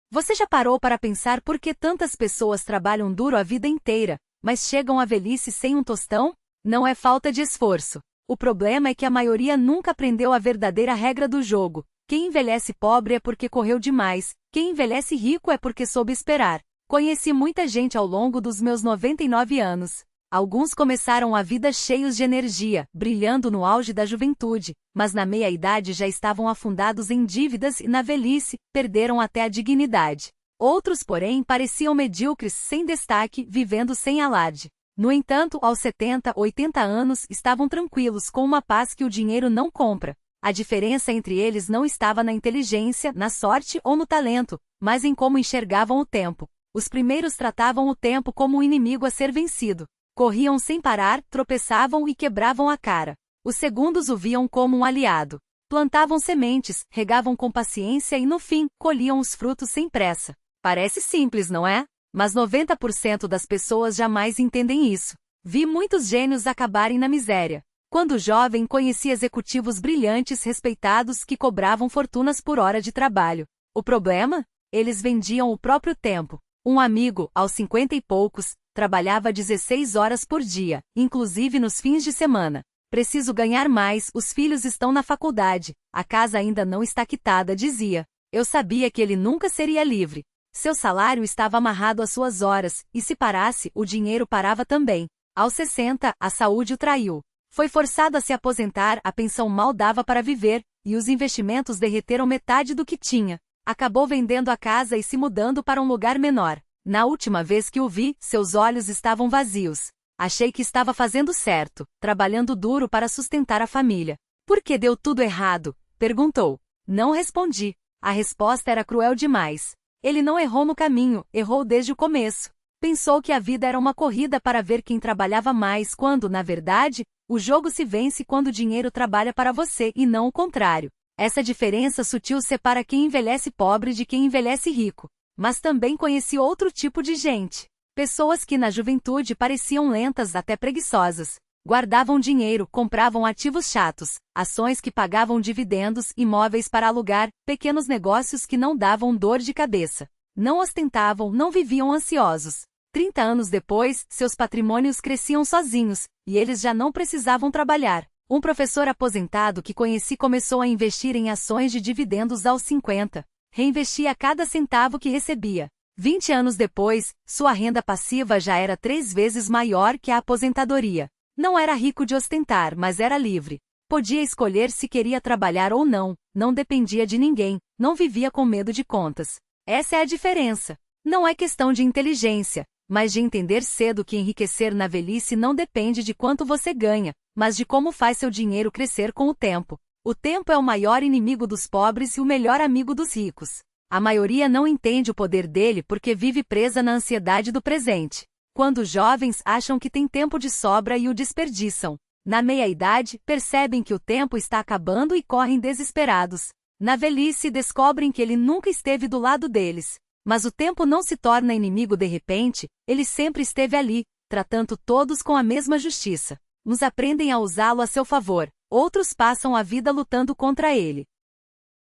Você já parou para pensar por que tantas pessoas trabalham duro a vida inteira, mas chegam à velhice sem um tostão? Não é falta de esforço. O problema é que a maioria nunca aprendeu a verdadeira regra do jogo. Quem envelhece pobre é porque correu demais, quem envelhece rico é porque soube esperar. Conheci muita gente ao longo dos meus 99 anos. Alguns começaram a vida cheios de energia, brilhando no auge da juventude, mas na meia-idade já estavam afundados em dívidas e na velhice, perderam até a dignidade. Outros, porém, pareciam medíocres, sem destaque, vivendo sem alarde. No entanto, aos 70, 80 anos, estavam tranquilos, com uma paz que o dinheiro não compra. A diferença entre eles não estava na inteligência, na sorte ou no talento, mas em como enxergavam o tempo. Os primeiros tratavam o tempo como um inimigo a ser vencido. Corriam sem parar, tropeçavam e quebravam a cara. Os segundos o viam como um aliado. Plantavam sementes, regavam com paciência e no fim, colhiam os frutos sem pressa. Parece simples, não é? Mas 90% das pessoas jamais entendem isso. Vi muitos gênios acabarem na miséria. Quando jovem, conheci executivos brilhantes respeitados que cobravam fortunas por hora de trabalho. O problema? Eles vendiam o próprio tempo. Um amigo, aos 50 e poucos, trabalhava 16 horas por dia, inclusive nos fins de semana. Preciso ganhar mais, os filhos estão na faculdade, a casa ainda não está quitada, dizia. Eu sabia que ele nunca seria livre. Seu salário estava amarrado às suas horas, e se parasse, o dinheiro parava também. Aos 60, a saúde o traiu. Foi forçado a se aposentar, a pensão mal dava para viver, e os investimentos derreteram metade do que tinha. Acabou vendendo a casa e se mudando para um lugar menor. Na última vez que o vi, seus olhos estavam vazios. Achei que estava fazendo certo, trabalhando duro para sustentar a família. Por que deu tudo errado? Perguntou. Não respondi. A resposta era cruel demais. Ele não errou no caminho, errou desde o começo. Pensou que a vida era uma corrida para ver quem trabalhava mais quando, na verdade, o jogo se vence quando o dinheiro trabalha para você e não o contrário. Essa diferença sutil separa quem envelhece pobre de quem envelhece rico. Mas também conheci outro tipo de gente. Pessoas que na juventude pareciam lentas até preguiçosas. Guardavam dinheiro, compravam ativos chatos, ações que pagavam dividendos, imóveis para alugar, pequenos negócios que não davam dor de cabeça. Não ostentavam, não viviam ansiosos. 30 anos depois, seus patrimônios cresciam sozinhos, e eles já não precisavam trabalhar. Um professor aposentado que conheci começou a investir em ações de dividendos aos 50. Reinvestia cada centavo que recebia. 20 anos depois, sua renda passiva já era 3 vezes maior que a aposentadoria. Não era rico de ostentar, mas era livre. Podia escolher se queria trabalhar ou não, não dependia de ninguém, não vivia com medo de contas. Essa é a diferença. Não é questão de inteligência, mas de entender cedo que enriquecer na velhice não depende de quanto você ganha, mas de como faz seu dinheiro crescer com o tempo. O tempo é o maior inimigo dos pobres e o melhor amigo dos ricos. A maioria não entende o poder dele porque vive presa na ansiedade do presente. Quando jovens acham que têm tempo de sobra e o desperdiçam. Na meia-idade, percebem que o tempo está acabando e correm desesperados. Na velhice, descobrem que ele nunca esteve do lado deles. Mas o tempo não se torna inimigo de repente, ele sempre esteve ali, tratando todos com a mesma justiça. Uns aprendem a usá-lo a seu favor. Outros passam a vida lutando contra ele.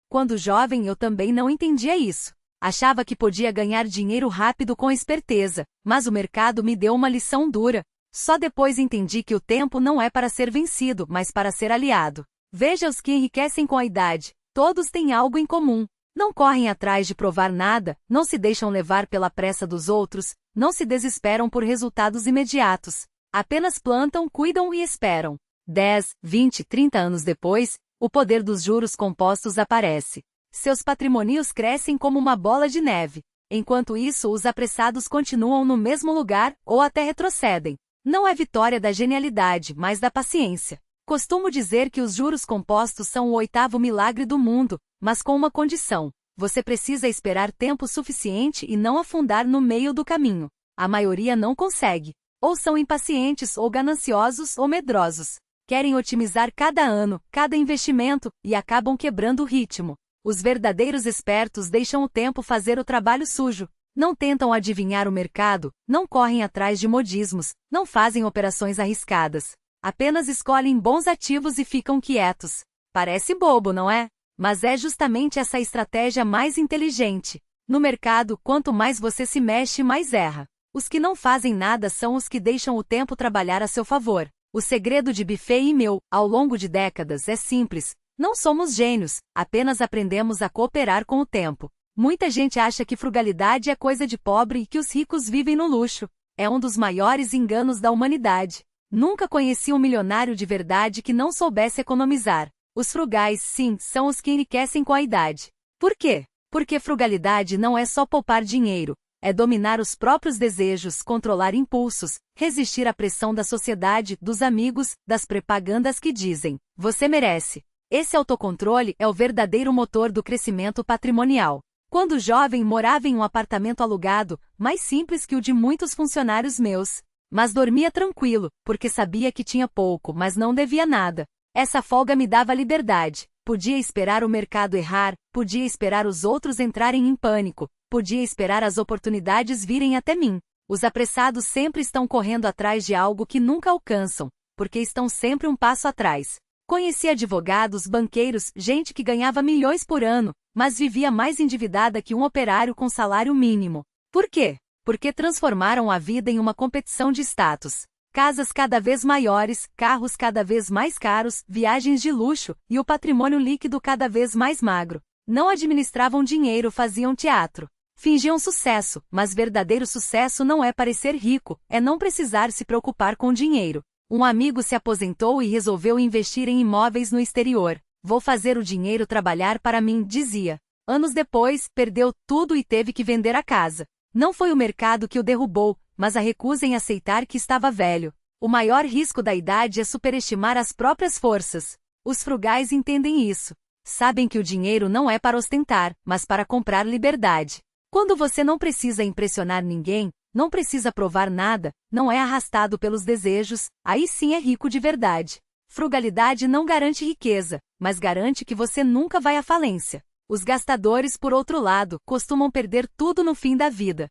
Quando jovem eu também não entendia isso. Achava que podia ganhar dinheiro rápido com esperteza, mas o mercado me deu uma lição dura. Só depois entendi que o tempo não é para ser vencido, mas para ser aliado. Veja os que enriquecem com a idade. Todos têm algo em comum. Não correm atrás de provar nada, não se deixam levar pela pressa dos outros, não se desesperam por resultados imediatos. Apenas plantam, cuidam e esperam. 10, 20, 30 anos depois, o poder dos juros compostos aparece. Seus patrimônios crescem como uma bola de neve. Enquanto isso, os apressados continuam no mesmo lugar ou até retrocedem. Não é vitória da genialidade, mas da paciência. Costumo dizer que os juros compostos são o 8º milagre do mundo, mas com uma condição. Você precisa esperar tempo suficiente e não afundar no meio do caminho. A maioria não consegue. Ou são impacientes ou gananciosos ou medrosos. Querem otimizar cada ano, cada investimento, e acabam quebrando o ritmo. Os verdadeiros espertos deixam o tempo fazer o trabalho sujo. Não tentam adivinhar o mercado, não correm atrás de modismos, não fazem operações arriscadas. Apenas escolhem bons ativos e ficam quietos. Parece bobo, não é? Mas é justamente essa estratégia mais inteligente. No mercado, quanto mais você se mexe, mais erra. Os que não fazem nada são os que deixam o tempo trabalhar a seu favor. O segredo de Buffett e meu, ao longo de décadas, é simples. Não somos gênios, apenas aprendemos a cooperar com o tempo. Muita gente acha que frugalidade é coisa de pobre e que os ricos vivem no luxo. É um dos maiores enganos da humanidade. Nunca conheci um milionário de verdade que não soubesse economizar. Os frugais, sim, são os que enriquecem com a idade. Por quê? Porque frugalidade não é só poupar dinheiro, é dominar os próprios desejos, controlar impulsos, resistir à pressão da sociedade, dos amigos, das propagandas que dizem: você merece. Esse autocontrole é o verdadeiro motor do crescimento patrimonial. Quando jovem, morava em um apartamento alugado, mais simples que o de muitos funcionários meus. Mas dormia tranquilo, porque sabia que tinha pouco, mas não devia nada. Essa folga me dava liberdade. Podia esperar o mercado errar, podia esperar os outros entrarem em pânico, podia esperar as oportunidades virem até mim. Os apressados sempre estão correndo atrás de algo que nunca alcançam, porque estão sempre um passo atrás. Conheci advogados, banqueiros, gente que ganhava milhões por ano, mas vivia mais endividada que um operário com salário mínimo. Por quê? Porque transformaram a vida em uma competição de status. Casas cada vez maiores, carros cada vez mais caros, viagens de luxo, e o patrimônio líquido cada vez mais magro. Não administravam dinheiro, faziam teatro. Fingiam sucesso, mas verdadeiro sucesso não é parecer rico, é não precisar se preocupar com dinheiro. Um amigo se aposentou e resolveu investir em imóveis no exterior. Vou fazer o dinheiro trabalhar para mim, dizia. Anos depois, perdeu tudo e teve que vender a casa. Não foi o mercado que o derrubou, mas a recusa em aceitar que estava velho. O maior risco da idade é superestimar as próprias forças. Os frugais entendem isso. Sabem que o dinheiro não é para ostentar, mas para comprar liberdade. Quando você não precisa impressionar ninguém, não precisa provar nada, não é arrastado pelos desejos, aí sim é rico de verdade. Frugalidade não garante riqueza, mas garante que você nunca vai à falência. Os gastadores, por outro lado, costumam perder tudo no fim da vida.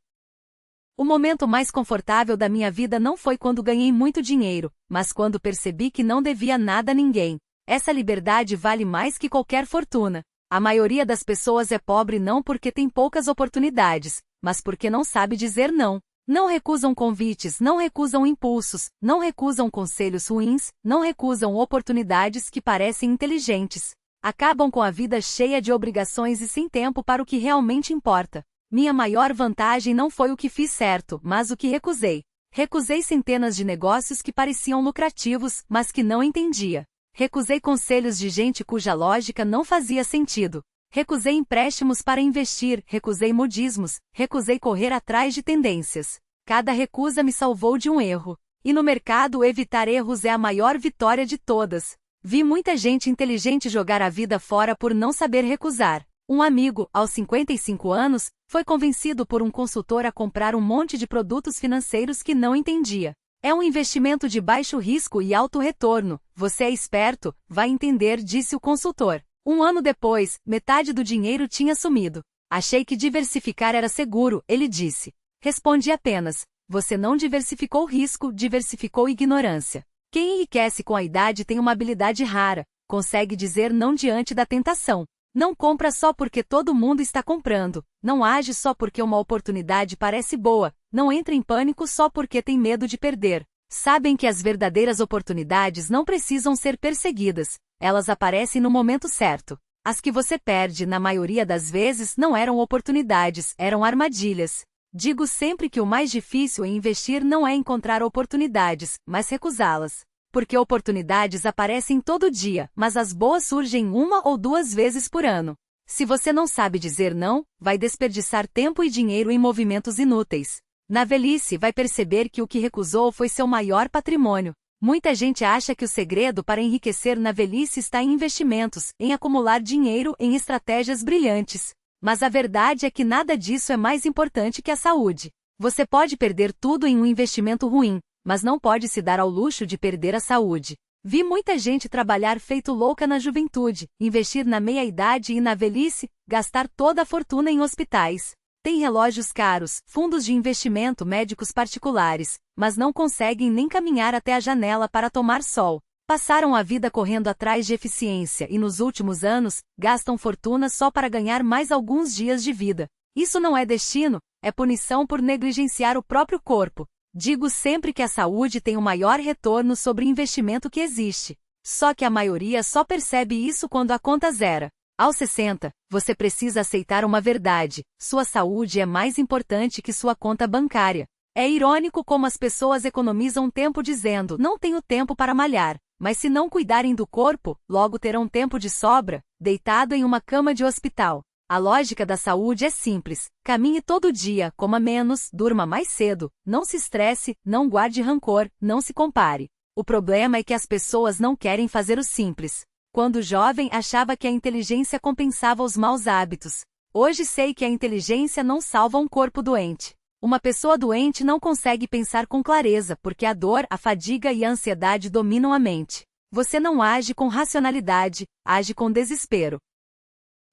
O momento mais confortável da minha vida não foi quando ganhei muito dinheiro, mas quando percebi que não devia nada a ninguém. Essa liberdade vale mais que qualquer fortuna. A maioria das pessoas é pobre não porque tem poucas oportunidades, mas porque não sabe dizer não. Não recusam convites, não recusam impulsos, não recusam conselhos ruins, não recusam oportunidades que parecem inteligentes. Acabam com a vida cheia de obrigações e sem tempo para o que realmente importa. Minha maior vantagem não foi o que fiz certo, mas o que recusei. Recusei centenas de negócios que pareciam lucrativos, mas que não entendia. Recusei conselhos de gente cuja lógica não fazia sentido. Recusei empréstimos para investir, recusei modismos, recusei correr atrás de tendências. Cada recusa me salvou de um erro. E no mercado, evitar erros é a maior vitória de todas. Vi muita gente inteligente jogar a vida fora por não saber recusar. Um amigo, aos 55 anos, foi convencido por um consultor a comprar um monte de produtos financeiros que não entendia. É um investimento de baixo risco e alto retorno. Você é esperto, vai entender, disse o consultor. Um ano depois, metade do dinheiro tinha sumido. Achei que diversificar era seguro, ele disse. Respondi apenas: você não diversificou risco, diversificou ignorância. Quem enriquece com a idade tem uma habilidade rara, consegue dizer não diante da tentação. Não compra só porque todo mundo está comprando, não age só porque uma oportunidade parece boa, não entra em pânico só porque tem medo de perder. Sabem que as verdadeiras oportunidades não precisam ser perseguidas, elas aparecem no momento certo. As que você perde, na maioria das vezes, não eram oportunidades, eram armadilhas. Digo sempre que o mais difícil em investir não é encontrar oportunidades, mas recusá-las. Porque oportunidades aparecem todo dia, mas as boas surgem uma ou duas vezes por ano. Se você não sabe dizer não, vai desperdiçar tempo e dinheiro em movimentos inúteis. Na velhice, vai perceber que o que recusou foi seu maior patrimônio. Muita gente acha que o segredo para enriquecer na velhice está em investimentos, em acumular dinheiro, em estratégias brilhantes. Mas a verdade é que nada disso é mais importante que a saúde. Você pode perder tudo em um investimento ruim, mas não pode se dar ao luxo de perder a saúde. Vi muita gente trabalhar feito louca na juventude, investir na meia-idade e na velhice, gastar toda a fortuna em hospitais. Tem relógios caros, fundos de investimento, médicos particulares, mas não conseguem nem caminhar até a janela para tomar sol. Passaram a vida correndo atrás de eficiência e nos últimos anos, gastam fortuna só para ganhar mais alguns dias de vida. Isso não é destino, é punição por negligenciar o próprio corpo. Digo sempre que a saúde tem o maior retorno sobre investimento que existe. Só que a maioria só percebe isso quando a conta zera. Aos 60, você precisa aceitar uma verdade: sua saúde é mais importante que sua conta bancária. É irônico como as pessoas economizam tempo dizendo: não tenho tempo para malhar, mas se não cuidarem do corpo, logo terão tempo de sobra, deitado em uma cama de hospital. A lógica da saúde é simples: caminhe todo dia, coma menos, durma mais cedo, não se estresse, não guarde rancor, não se compare. O problema é que as pessoas não querem fazer o simples. Quando jovem, achava que a inteligência compensava os maus hábitos. Hoje sei que a inteligência não salva um corpo doente. Uma pessoa doente não consegue pensar com clareza porque a dor, a fadiga e a ansiedade dominam a mente. Você não age com racionalidade, age com desespero.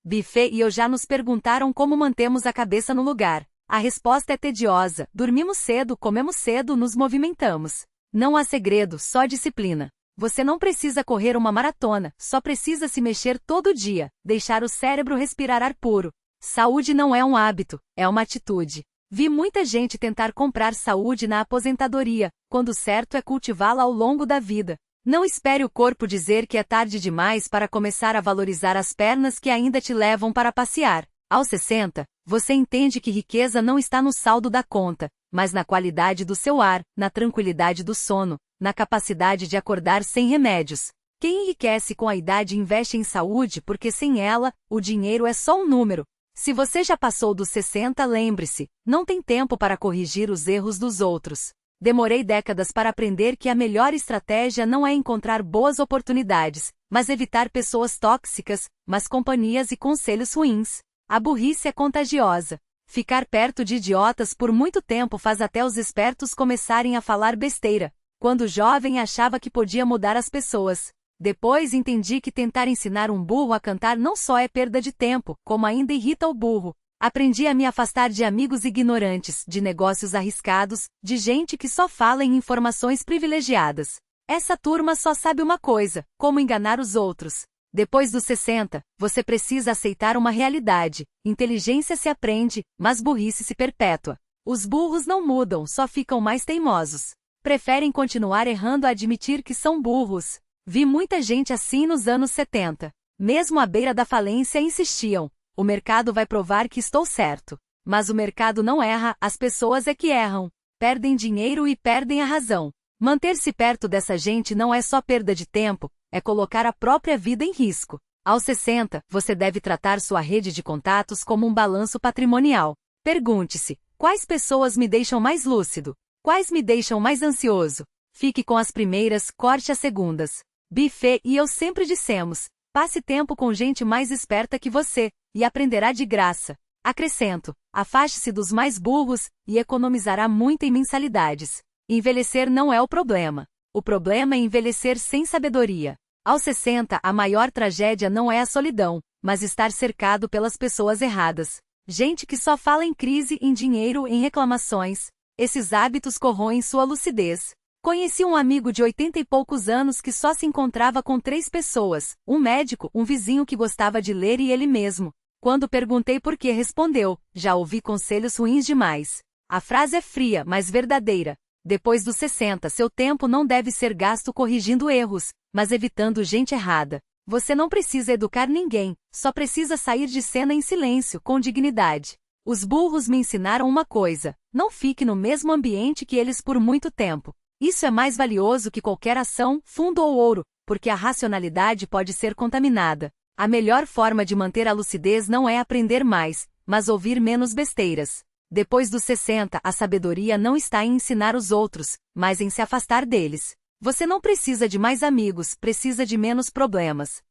Bife e eu já nos perguntaram como mantemos a cabeça no lugar. A resposta é tediosa: dormimos cedo, comemos cedo, nos movimentamos. Não há segredo, só disciplina. Você não precisa correr uma maratona, só precisa se mexer todo dia, deixar o cérebro respirar ar puro. Saúde não é um hábito, é uma atitude. Vi muita gente tentar comprar saúde na aposentadoria, quando o certo é cultivá-la ao longo da vida. Não espere o corpo dizer que é tarde demais para começar a valorizar as pernas que ainda te levam para passear. Aos 60, você entende que riqueza não está no saldo da conta, mas na qualidade do seu ar, na tranquilidade do sono, na capacidade de acordar sem remédios. Quem enriquece com a idade investe em saúde porque sem ela, o dinheiro é só um número. Se você já passou dos 60, lembre-se, não tem tempo para corrigir os erros dos outros. Demorei décadas para aprender que a melhor estratégia não é encontrar boas oportunidades, mas evitar pessoas tóxicas, más companhias e conselhos ruins. A burrice é contagiosa. Ficar perto de idiotas por muito tempo faz até os espertos começarem a falar besteira. Quando jovem achava que podia mudar as pessoas. Depois entendi que tentar ensinar um burro a cantar não só é perda de tempo, como ainda irrita o burro. Aprendi a me afastar de amigos ignorantes, de negócios arriscados, de gente que só fala em informações privilegiadas. Essa turma só sabe uma coisa: como enganar os outros. Depois dos 60, você precisa aceitar uma realidade: inteligência se aprende, mas burrice se perpétua. Os burros não mudam, só ficam mais teimosos. Preferem continuar errando a admitir que são burros. Vi muita gente assim nos anos 70. Mesmo à beira da falência insistiam: o mercado vai provar que estou certo. Mas o mercado não erra, as pessoas é que erram. Perdem dinheiro e perdem a razão. Manter-se perto dessa gente não é só perda de tempo, é colocar a própria vida em risco. Aos 60, você deve tratar sua rede de contatos como um balanço patrimonial. Pergunte-se: quais pessoas me deixam mais lúcido? Quais me deixam mais ansioso? Fique com as primeiras, corte as segundas. Bife e eu sempre dissemos: passe tempo com gente mais esperta que você, e aprenderá de graça. Acrescento: afaste-se dos mais burros, e economizará muito em mensalidades. Envelhecer não é o problema. O problema é envelhecer sem sabedoria. Aos 60, a maior tragédia não é a solidão, mas estar cercado pelas pessoas erradas. Gente que só fala em crise, em dinheiro, em reclamações. Esses hábitos corroem sua lucidez. Conheci um amigo de 80 e poucos anos que só se encontrava com 3 pessoas, um médico, um vizinho que gostava de ler e ele mesmo. Quando perguntei por que, respondeu: já ouvi conselhos ruins demais. A frase é fria, mas verdadeira. Depois dos 60, seu tempo não deve ser gasto corrigindo erros, mas evitando gente errada. Você não precisa educar ninguém, só precisa sair de cena em silêncio, com dignidade. Os burros me ensinaram uma coisa: não fique no mesmo ambiente que eles por muito tempo. Isso é mais valioso que qualquer ação, fundo ou ouro, porque a racionalidade pode ser contaminada. A melhor forma de manter a lucidez não é aprender mais, mas ouvir menos besteiras. Depois dos 60, a sabedoria não está em ensinar os outros, mas em se afastar deles. Você não precisa de mais amigos, precisa de menos problemas.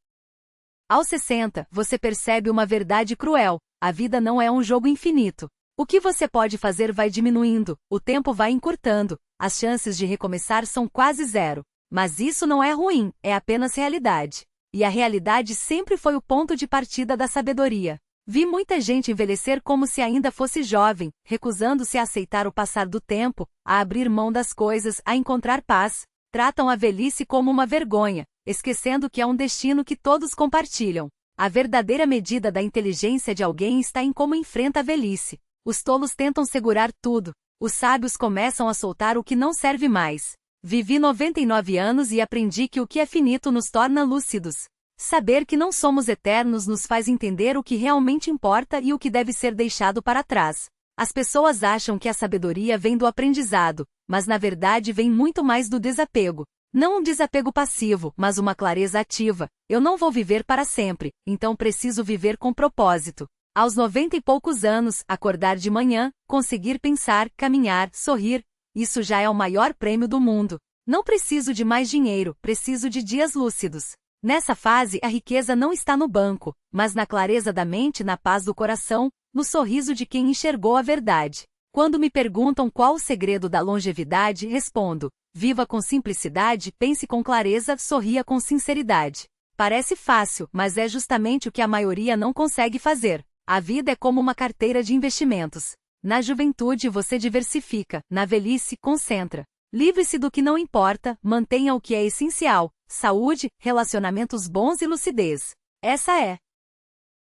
Aos 60, você percebe uma verdade cruel: a vida não é um jogo infinito. O que você pode fazer vai diminuindo, o tempo vai encurtando, as chances de recomeçar são quase zero. Mas isso não é ruim, é apenas realidade. E a realidade sempre foi o ponto de partida da sabedoria. Vi muita gente envelhecer como se ainda fosse jovem, recusando-se a aceitar o passar do tempo, a abrir mão das coisas, a encontrar paz. Tratam a velhice como uma vergonha, esquecendo que é um destino que todos compartilham. A verdadeira medida da inteligência de alguém está em como enfrenta a velhice. Os tolos tentam segurar tudo. Os sábios começam a soltar o que não serve mais. Vivi 99 anos e aprendi que o que é finito nos torna lúcidos. Saber que não somos eternos nos faz entender o que realmente importa e o que deve ser deixado para trás. As pessoas acham que a sabedoria vem do aprendizado, mas na verdade vem muito mais do desapego. Não um desapego passivo, mas uma clareza ativa. Eu não vou viver para sempre, então preciso viver com propósito. Aos 90 e poucos anos, acordar de manhã, conseguir pensar, caminhar, sorrir, isso já é o maior prêmio do mundo. Não preciso de mais dinheiro, preciso de dias lúcidos. Nessa fase, a riqueza não está no banco, mas na clareza da mente, na paz do coração, no sorriso de quem enxergou a verdade. Quando me perguntam qual o segredo da longevidade, respondo: viva com simplicidade, pense com clareza, sorria com sinceridade. Parece fácil, mas é justamente o que a maioria não consegue fazer. A vida é como uma carteira de investimentos. Na juventude você diversifica, na velhice concentra. Livre-se do que não importa, mantenha o que é essencial: saúde, relacionamentos bons e lucidez. Essa é